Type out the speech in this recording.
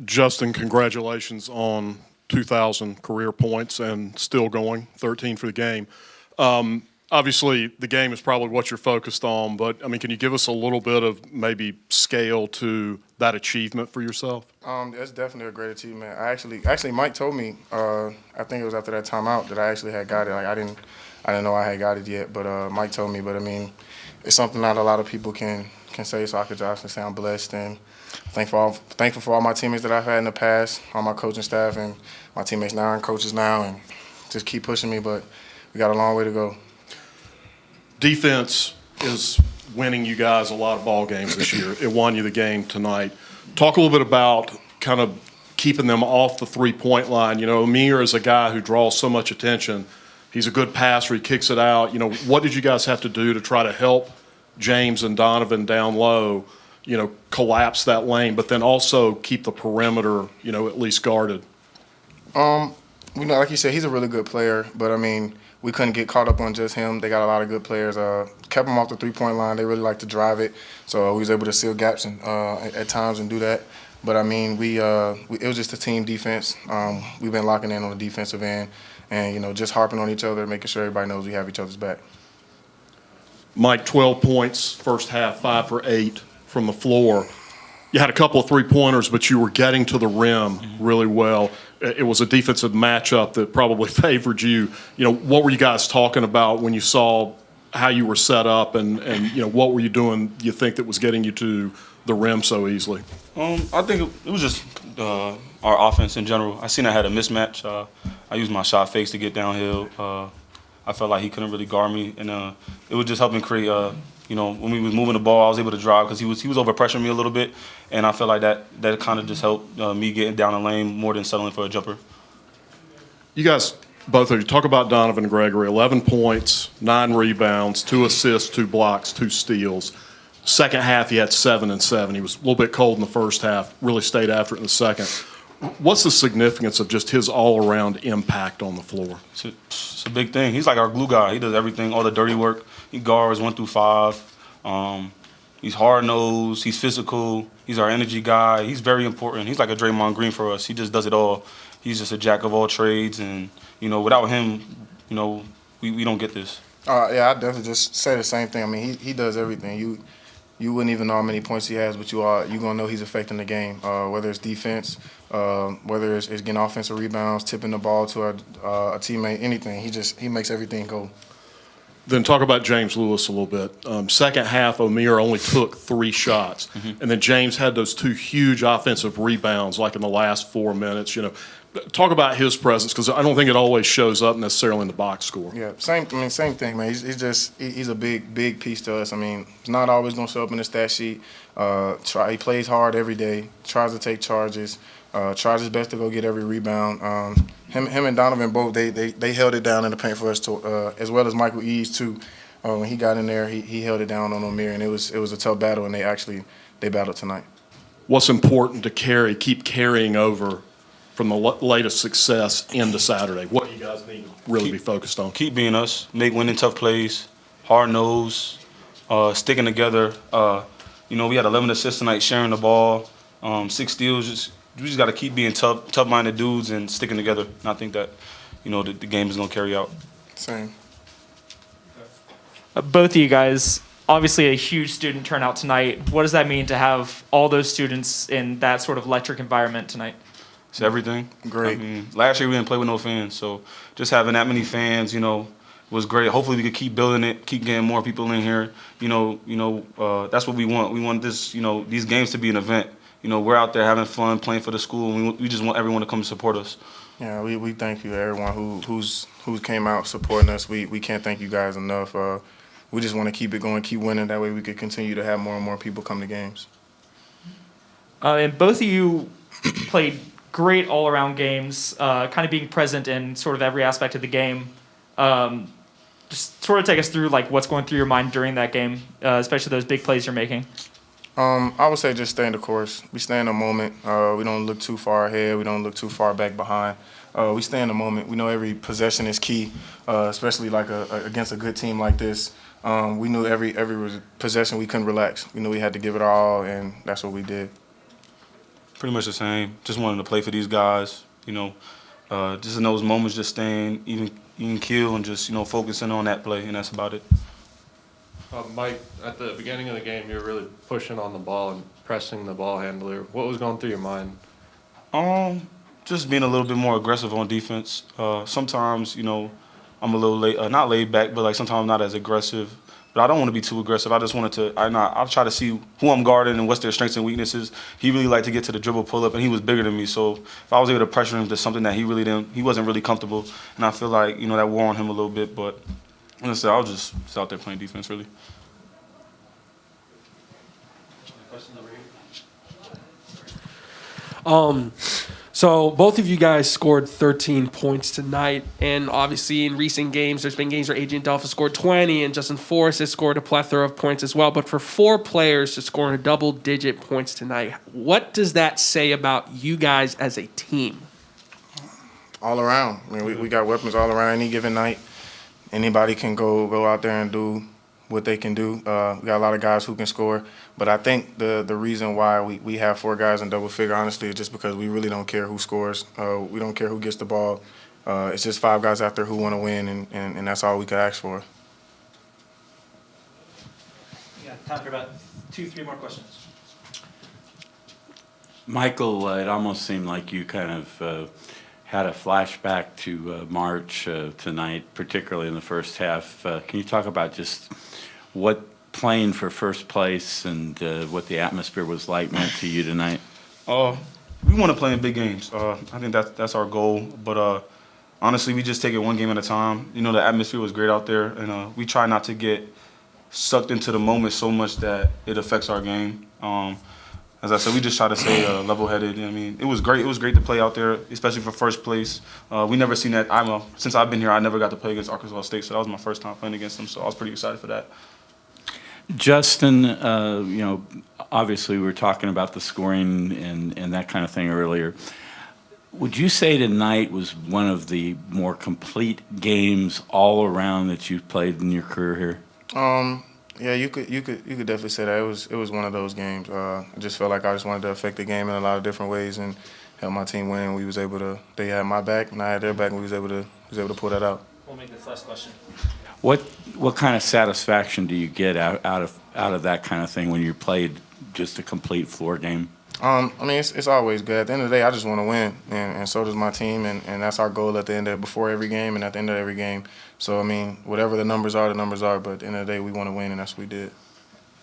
Justin, congratulations on 2,000 career points and still going, 13 for the game. Obviously, the game is probably what you're focused on, but I mean, can you give us a little bit of maybe scale to that achievement for yourself? That's definitely a great achievement. Actually, Mike told me. I think it was after that timeout that I actually had got it. Like I didn't know I had got it yet, but Mike told me. But I mean, it's something not a lot of people can say. So I could just say I'm blessed and thankful for all my teammates that I've had in the past, all my coaching staff and my teammates now and coaches now, and just keep pushing me. But we got a long way to go. Defense is winning you guys a lot of ball games this year. It won you the game tonight. Talk a little bit about kind of keeping them off the three-point line. You know, Amir is a guy who draws so much attention. He's a good passer. He kicks it out. You know, what did you guys have to do to try to help James and Donovan down low, you know, collapse that lane, but then also keep the perimeter, you know, at least guarded? You know, like you said, he's a really good player, but I mean, we couldn't get caught up on just him. They got a lot of good players. Kept him off the three-point line. They really like to drive it, so we was able to seal gaps and at times and do that. But I mean, it was just a team defense. We've been locking in on the defensive end, and you know, just harping on each other, making sure everybody knows we have each other's back. Mike, 12 points, first half, 5 for 8 from the floor. You had a couple of three-pointers, but you were getting to the rim really well. It was a defensive matchup that probably favored you. You know, what were you guys talking about when you saw how you were set up, and you know, what were you doing, you think, that was getting you to the rim so easily? I think it was just our offense in general. I seen I had a mismatch. I used my shot fakes to get downhill. I felt like he couldn't really guard me, and it was just helping create. You know, when we was moving the ball, I was able to drive because he was over pressuring me a little bit, and I felt like that kind of just helped me getting down the lane more than settling for a jumper. You guys, both of you, talk about Donovan Gregory. 11 points, 9 rebounds, 2 assists, 2 blocks, 2 steals. Second half, he had 7 and 7. He was a little bit cold in the first half, really stayed after it in the second. What's the significance of just his all-around impact on the floor? It's a big thing. He's like our glue guy. He does everything, all the dirty work. He guards 1 through 5. He's hard-nosed. He's physical. He's our energy guy. He's very important. He's like a Draymond Green for us. He just does it all. He's just a jack of all trades, and you know, without him, you know, we don't get this. Yeah, I definitely just say the same thing. I mean, he does everything. You wouldn't even know how many points he has, but you gonna know he's affecting the game. Whether it's defense, whether it's getting offensive rebounds, tipping the ball to a teammate, anything. He makes everything go. Then talk about James Lewis a little bit. Second half, Amir only took 3 shots, and then James had those 2 huge offensive rebounds, like in the last 4 minutes. You know, talk about his presence, because I don't think it always shows up necessarily in the box score. Yeah, same thing, man. He's a big piece to us. I mean, it's not always gonna show up in the stat sheet. He plays hard every day, tries to take charges, tries his best to go get every rebound. Him and Donovan both they held it down in the paint for us as well as Michael Eads too. When he got in there, he held it down on Amir, and it was a tough battle, and they battled tonight. What's important to keep carrying over from the latest success into Saturday? What do you guys need to really be focused on? Keep being us, make winning tough plays, hard nose, sticking together. You know, we had 11 assists tonight, sharing the ball, 6 steals. We just got to keep being tough-minded dudes and sticking together. And I think that, you know, the game is going to carry out. Same. Both of you guys, obviously a huge student turnout tonight. What does that mean to have all those students in that sort of electric environment tonight? It's everything. Great. I mean, last year we didn't play with no fans, so just having that many fans, you know, was great. Hopefully we could keep building it, keep getting more people in here. You know, that's what we want. We want this, you know, these games to be an event. You know, we're out there having fun, playing for the school, and we just want everyone to come and support us. Yeah, we thank you, everyone who came out supporting us. We can't thank you guys enough. We just want to keep it going, keep winning. That way we could continue to have more and more people come to games. And both of you played great all-around games, kind of being present in sort of every aspect of the game. Just sort of take us through like what's going through your mind during that game, especially those big plays you're making. I would say just stay in the course. We stay in the moment. We don't look too far ahead. We don't look too far back behind. We stay in the moment. We know every possession is key, especially like against a good team like this. We knew every possession we couldn't relax. We knew we had to give it our all, and that's what we did. Pretty much the same. Just wanted to play for these guys. Just in those moments, just staying even keel and just focusing on that play, and that's about it. Mike, at the beginning of the game, you were really pushing on the ball and pressing the ball handler. What was going through your mind? Just being a little bit more aggressive on defense. Sometimes, I'm a little not laid back, but like sometimes I'm not as aggressive. But I don't want to be too aggressive. I just wanted to. I'll try to see who I'm guarding and what's their strengths and weaknesses. He really liked to get to the dribble pull up, and he was bigger than me. So if I was able to pressure him to something that he wasn't really comfortable, and I feel like that wore on him a little bit. But honestly, I was just out there playing defense really. So both of you guys scored 13 points tonight, and obviously in recent games, there's been games where Adrian Delphi scored 20, and Justin Forrest has scored a plethora of points as well. But for 4 players to score in double-digit points tonight, what does that say about you guys as a team? All around. I mean, we got weapons all around any given night. Anybody can go out there and do what they can do. We got a lot of guys who can score. But I think the reason why we have 4 guys in double figure, honestly, is just because we really don't care who scores. We don't care who gets the ball. It's just 5 guys out there who want to win, and that's all we could ask for. Yeah, time for about 2-3 more questions. Michael, it almost seemed like you kind of had a flashback to March tonight, particularly in the first half. Can you talk about just what playing for first place and what the atmosphere was like meant to you tonight? We want to play in big games. I think that's our goal. But honestly, we just take it one game at a time. The atmosphere was great out there, and we try not to get sucked into the moment so much that it affects our game. As I said, we just try to stay level-headed. I mean, it was great. It was great to play out there, especially for first place. We never seen that. Since I've been here, I never got to play against Arkansas State, so that was my first time playing against them. So I was pretty excited for that. Justin, obviously we were talking about the scoring and that kind of thing earlier. Would you say tonight was one of the more complete games all around that you've played in your career here? Yeah, you could definitely say that it was one of those games. I just felt like I just wanted to affect the game in a lot of different ways and help my team win. We was able to. They had my back and I had their back, and we was able to pull that out. We'll make this last question. What kind of satisfaction do you get out of that kind of thing when you played just a complete floor game? I mean, it's always good. At the end of the day, I just want to win, and so does my team, and that's our goal at the end before every game and at the end of every game. So, I mean, whatever the numbers are, but at the end of the day, we want to win, and that's what we did.